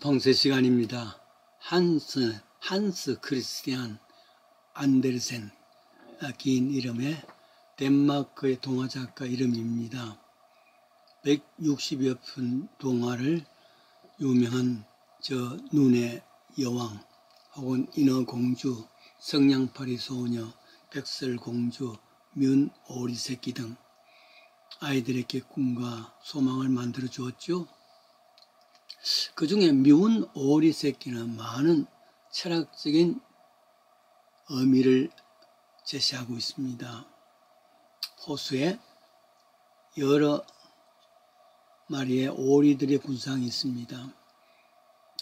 방세 시간입니다. 한스 크리스티안 안데르센, 긴 이름의 덴마크의 동화작가 이름입니다. 160여 편 동화를 유명한 눈의 여왕 혹은 인어공주, 성냥팔이 소녀, 백설공주, 뮨오리새끼 등 아이들에게 꿈과 소망을 만들어 주었죠. 그 중에 뮨오리새끼는 많은 철학적인 의미를 제시하고 있습니다. 호수에 여러 마리의 오리들의 군상이 있습니다.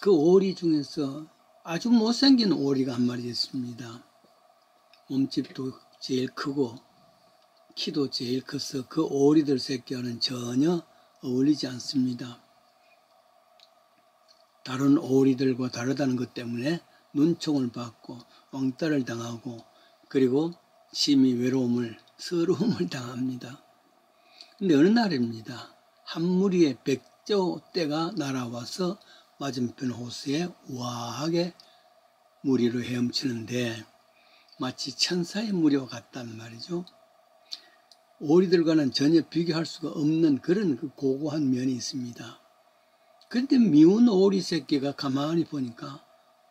그 오리 중에서 아주 못생긴 오리가 한 마리 있습니다. 몸집도 제일 크고 키도 제일 커서 그 오리들 새끼와는 전혀 어울리지 않습니다. 다른 오리들과 다르다는 것 때문에 눈총을 받고 왕따를 당하고 그리고 심히 서러움을 당합니다. 근데 어느 날입니다. 한 무리의 백조떼가 날아와서 맞은편 호수에 우아하게 무리로 헤엄치는데 마치 천사의 무리와 같단 말이죠. 오리들과는 전혀 비교할 수가 없는 그런 고고한 면이 있습니다. 그런데 미운 오리 새끼가 가만히 보니까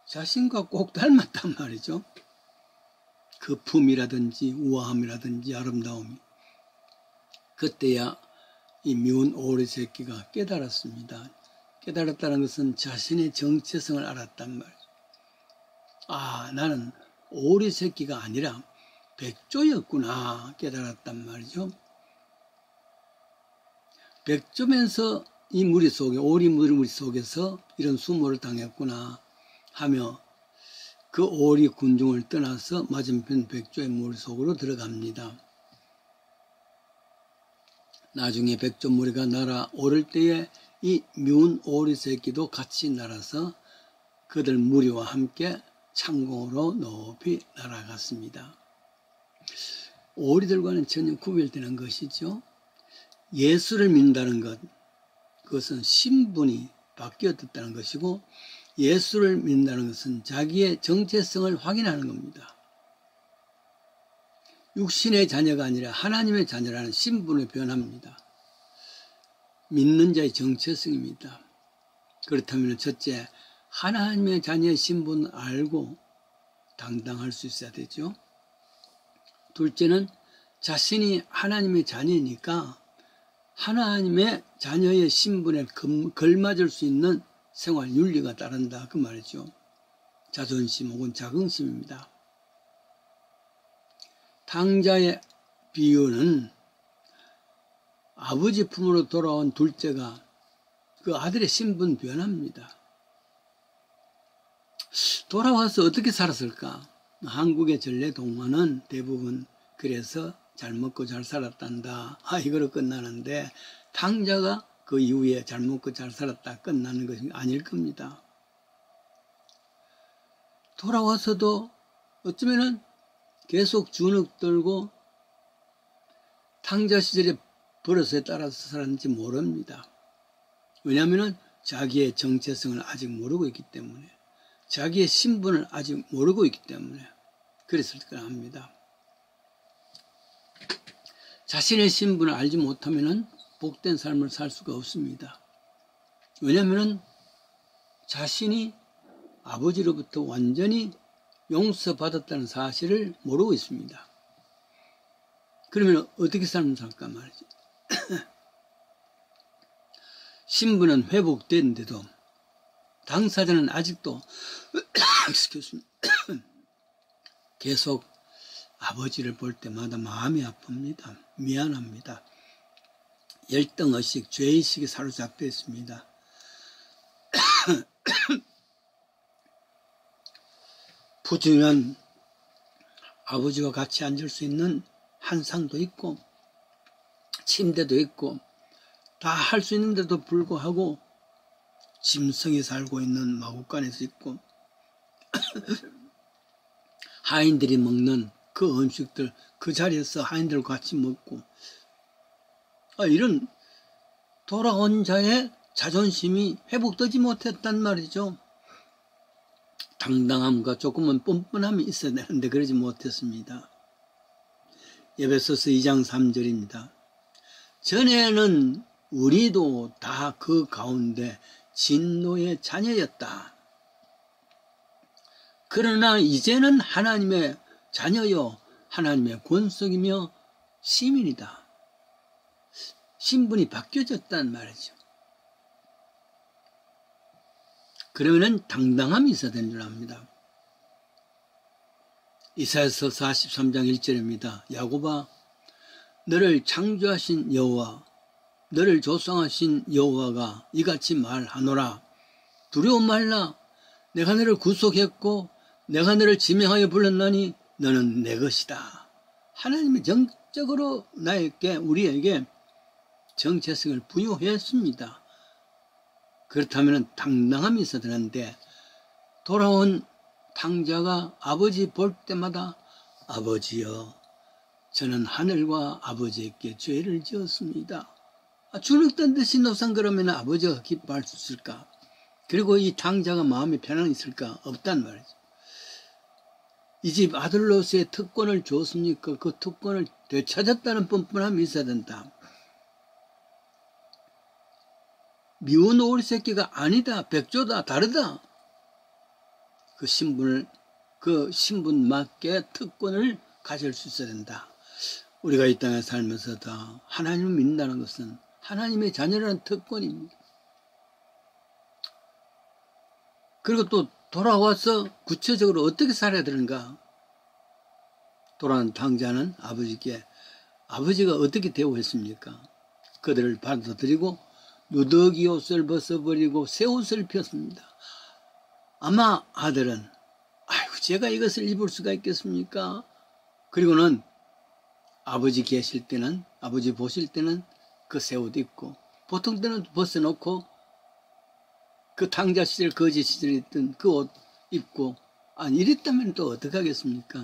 자신과 꼭 닮았단 말이죠. 그 품이라든지 우아함이라든지 아름다움이. 그때야 이 미운 오리 새끼가 깨달았습니다. 깨달았다는 것은 자신의 정체성을 알았단 말이죠. 아, 나는 오리 새끼가 아니라 백조였구나 깨달았단 말이죠. 백조면서 이 무리 속에, 오리 무리 속에서 이런 수모를 당했구나 하며 그 오리 군중을 떠나서 맞은편 백조의 무리 속으로 들어갑니다. 나중에 백조 무리가 날아오를 때에 이 뮨오리 새끼도 같이 날아서 그들 무리와 함께 창공으로 높이 날아갔습니다. 오리들과는 전혀 구별되는 것이죠. 예수를 믿는다는 것, 그것은 신분이 바뀌었다는 것이고 예수를 믿는다는 것은 자기의 정체성을 확인하는 겁니다. 육신의 자녀가 아니라 하나님의 자녀라는 신분을 변합니다. 믿는 자의 정체성입니다. 그렇다면 첫째, 하나님의 자녀의 신분을 알고 당당할 수 있어야 되죠. 둘째는 자신이 하나님의 자녀니까 하나님의 자녀의 신분에 걸맞을 수 있는 생활 윤리가 따른다 그 말이죠. 자존심 혹은 자긍심입니다. 탕자의 비유는 아버지 품으로 돌아온 둘째가 그 아들의 신분 변합니다. 돌아와서 어떻게 살았을까? 한국의 전래 동화는 대부분 그래서 잘 먹고 잘 살았단다. 이거로 끝나는데 탕자가 그 이후에 잘 먹고 잘 살았다 끝나는 것이 아닐 겁니다. 돌아와서도 어쩌면은 계속 주눅 들고 탕자 시절의 버릇에 따라서 살았는지 모릅니다. 왜냐하면 자기의 정체성을 아직 모르고 있기 때문에 자기의 신분을 아직 모르고 있기 때문에 그랬을 거라 합니다. 자신의 신분을 알지 못하면 복된 삶을 살 수가 없습니다. 왜냐하면 자신이 아버지로부터 완전히 용서받았다는 사실을 모르고 있습니다. 그러면 어떻게 삶을 살까 말이죠. 신분은 회복됐는데도 당사자는 아직도 계속 아버지를 볼 때마다 마음이 아픕니다. 미안합니다. 열등의식, 죄의식이 사로잡혀 있습니다. 부중한 아버지와 같이 앉을 수 있는 한상도 있고 침대도 있고 다 할 수 있는데도 불구하고 짐승이 살고 있는 마구간에서 있고 하인들이 먹는 그 음식들 그 자리에서 하인들과 같이 먹고 이런 돌아온 자의 자존심이 회복되지 못했단 말이죠. 당당함과 조금은 뻔뻔함이 있어야 되는데 그러지 못했습니다. 에베소서 2장 3절입니다. 전에는 우리도 다 그 가운데 진노의 자녀였다. 그러나 이제는 하나님의 자녀요 하나님의 권속이며 시민이다. 신분이 바뀌어졌단 말이죠. 그러면은 당당함이 있어야 되는 줄 압니다. 이사야서 43장 1절입니다. 야곱아, 너를 창조하신 여호와, 너를 조성하신 여호와가 이같이 말하노라. 두려워 말라. 내가 너를 구속했고 내가 너를 지명하여 불렀나니 너는 내 것이다. 하나님이 정적으로 나에게 우리에게 정체성을 부여했습니다. 그렇다면 당당함이 있어야 되는데 돌아온 탕자가 아버지 볼 때마다 아버지여 저는 하늘과 아버지께 죄를 지었습니다. 주눅든 듯이 노상그러면 아버지가 기뻐할 수 있을까? 그리고 이 탕자가 마음에 편안히 있을까? 없단 말이죠. 이 집 아들로서의 특권을 줬습니까? 그 특권을 되찾았다는 뻔뻔함이 있어야 된다. 미운 오리 새끼가 아니다. 백조다. 다르다. 그 신분 맞게 특권을 가질 수 있어야 된다. 우리가 이 땅에 살면서 다 하나님을 믿는다는 것은 하나님의 자녀라는 특권입니다. 그리고 또 돌아와서 구체적으로 어떻게 살아야 되는가? 돌아온 탕자는 아버지께 아버지가 어떻게 대우했습니까? 그들을 받아들이고 누더기 옷을 벗어버리고 새 옷을 입혔습니다. 아마 아들은 아이고 제가 이것을 입을 수가 있겠습니까? 그리고는 아버지 계실 때는 아버지 보실 때는 그 새 옷 입고 보통 때는 벗어놓고 그 탕자 시절 거지 시절에 있던 그 옷 입고 아니 이랬다면 또 어떡하겠습니까?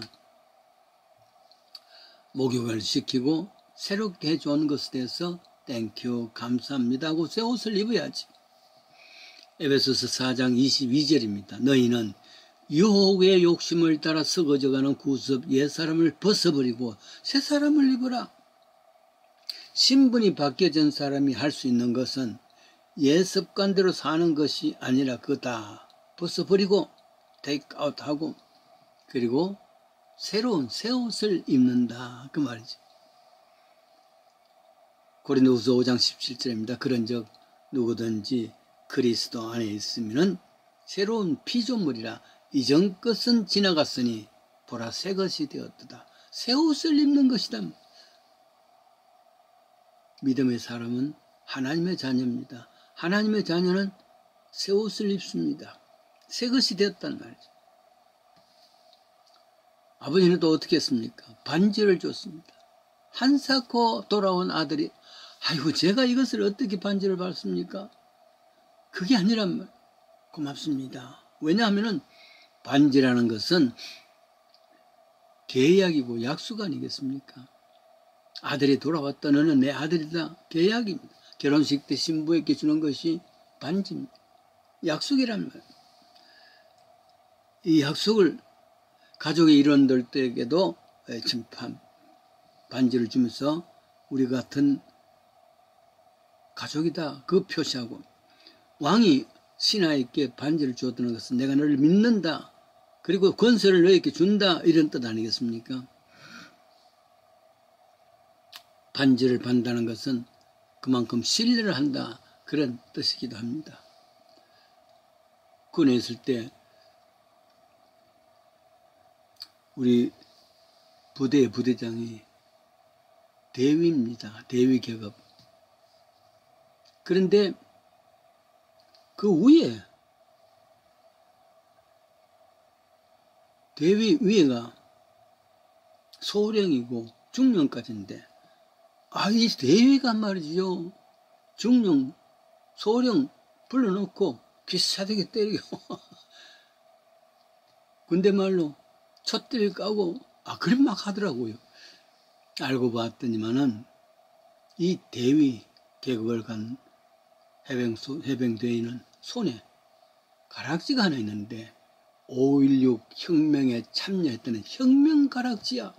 목욕을 시키고 새롭게 해주는 것에 대해서 땡큐 감사합니다 하고 새 옷을 입어야지. 에베소서 4장 22절입니다. 너희는 유혹의 욕심을 따라 썩어져가는 구습 옛사람을 벗어버리고 새사람을 입어라. 신분이 바뀌어진 사람이 할 수 있는 것은 옛 습관대로 사는 것이 아니라 그거 다 벗어버리고 테이크아웃하고 그리고 새로운 새 옷을 입는다 그 말이죠. 고린도후서 5장 17절입니다. 그런즉 누구든지 그리스도 안에 있으면 새로운 피조물이라 이전 것은 지나갔으니 보라 새 것이 되었도다. 새 옷을 입는 것이다. 믿음의 사람은 하나님의 자녀입니다. 하나님의 자녀는 새 옷을 입습니다. 새 것이 되었단 말이죠. 아버지는 또 어떻게 했습니까? 반지를 줬습니다. 한사코 돌아온 아들이 아이고 제가 이것을 어떻게 반지를 받습니까? 그게 아니란 말. 고맙습니다. 왜냐하면 반지라는 것은 계약이고 약속 아니겠습니까? 아들이 돌아왔다. 너는 내 아들이다. 계약입니다. 결혼식 때 신부에게 주는 것이 반지입니다. 약속이란 말. 이 약속을 가족의 일원들에게도 반지를 주면서 우리 같은 가족이다. 그 표시하고 왕이 신하에게 반지를 주었다는 것은 내가 너를 믿는다. 그리고 권세를 너에게 준다. 이런 뜻 아니겠습니까? 반지를 받는다는 것은 그만큼 신뢰를 한다. 그런 뜻이기도 합니다. 군에 있을 때 우리 부대의 부대장이 대위입니다. 대위 계급. 그런데 그 위에 대위 위에가 소령이고 중령까지인데 이 대위가 말이죠. 중령, 소령 불러놓고 비싸되게 때리고 군대 말로 촛대를 까고 그런 막 하더라고요. 알고 봤더니만은 이 대위 계급을 간 해병대에는 손에 가락지가 하나 있는데 5.16 혁명에 참여했다는 혁명 가락지야.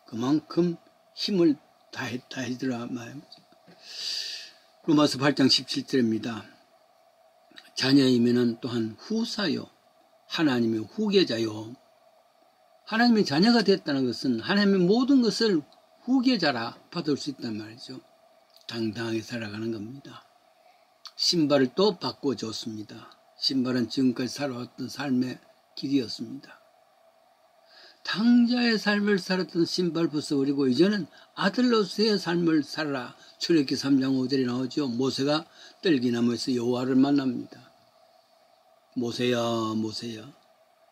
그만큼 힘을 다했더라 말이야. 로마서 8장 17절입니다. 자녀이면은 또한 후사요, 하나님의 후계자요. 하나님의 자녀가 됐다는 것은 하나님의 모든 것을 후계자라 받을 수 있단 말이죠. 당당하게 살아가는 겁니다. 신발을 또 바꿔줬습니다. 신발은 지금까지 살아왔던 삶의 길이었습니다. 당자의 삶을 살았던 신발 벗어버리고 이제는 아들로서의 삶을 살아라. 출애굽기 3장 5절에 나오죠. 모세가 떨기나무에서 여호와를 만납니다. 모세야 모세야,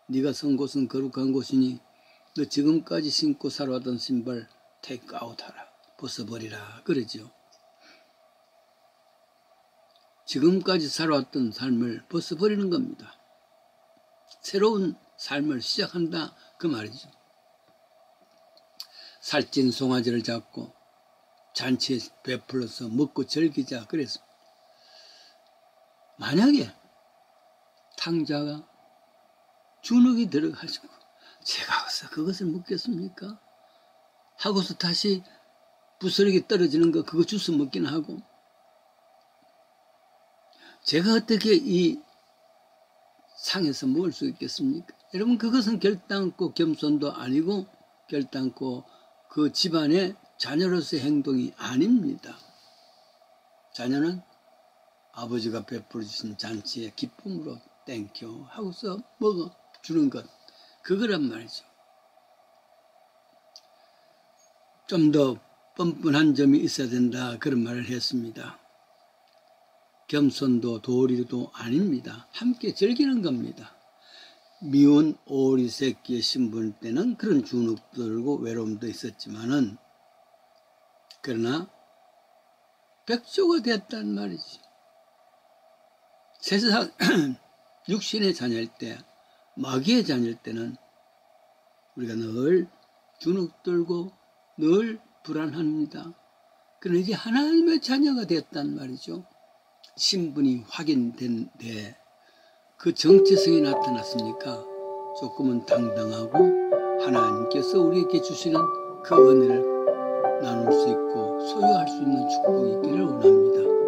네가 선 곳은 거룩한 곳이니 너 지금까지 신고 살아왔던 신발 테이크아웃하라, 벗어버리라 그러죠. 지금까지 살아왔던 삶을 벗어버리는 겁니다. 새로운 삶을 시작한다 그 말이죠. 살찐 송아지를 잡고 잔치에 베풀어서 먹고 즐기자 그랬습니다. 만약에 탕자가 주눅이 들어가지고 제가 어서 그것을 먹겠습니까? 하고서 다시 부스러기 떨어지는 거 그거 주워 먹긴 하고, 제가 어떻게 이 상에서 먹을 수 있겠습니까? 여러분, 그것은 결단코 겸손도 아니고 결단코 그 집안의 자녀로서의 행동이 아닙니다. 자녀는 아버지가 베풀어 주신 잔치에 기쁨으로 땡큐 하고서 먹어주는 것, 그거란 말이죠. 좀 더 뻔뻔한 점이 있어야 된다 그런 말을 했습니다. 겸손도 도리도 아닙니다. 함께 즐기는 겁니다. 미운 오리 새끼의 신분 때는 그런 주눅도 들고 외로움도 있었지만은, 그러나 백조가 됐단 말이지. 세상 육신의 자녀일 때, 마귀의 자녀일 때는 우리가 늘 주눅 들고 늘 불안합니다. 그러나 이제 하나님의 자녀가 됐단 말이죠. 신분이 확인된 데 그 정체성이 나타났으니까 조금은 당당하고 하나님께서 우리에게 주시는 그 은혜를 나눌 수 있고 소유할 수 있는 축복이 있기를 원합니다.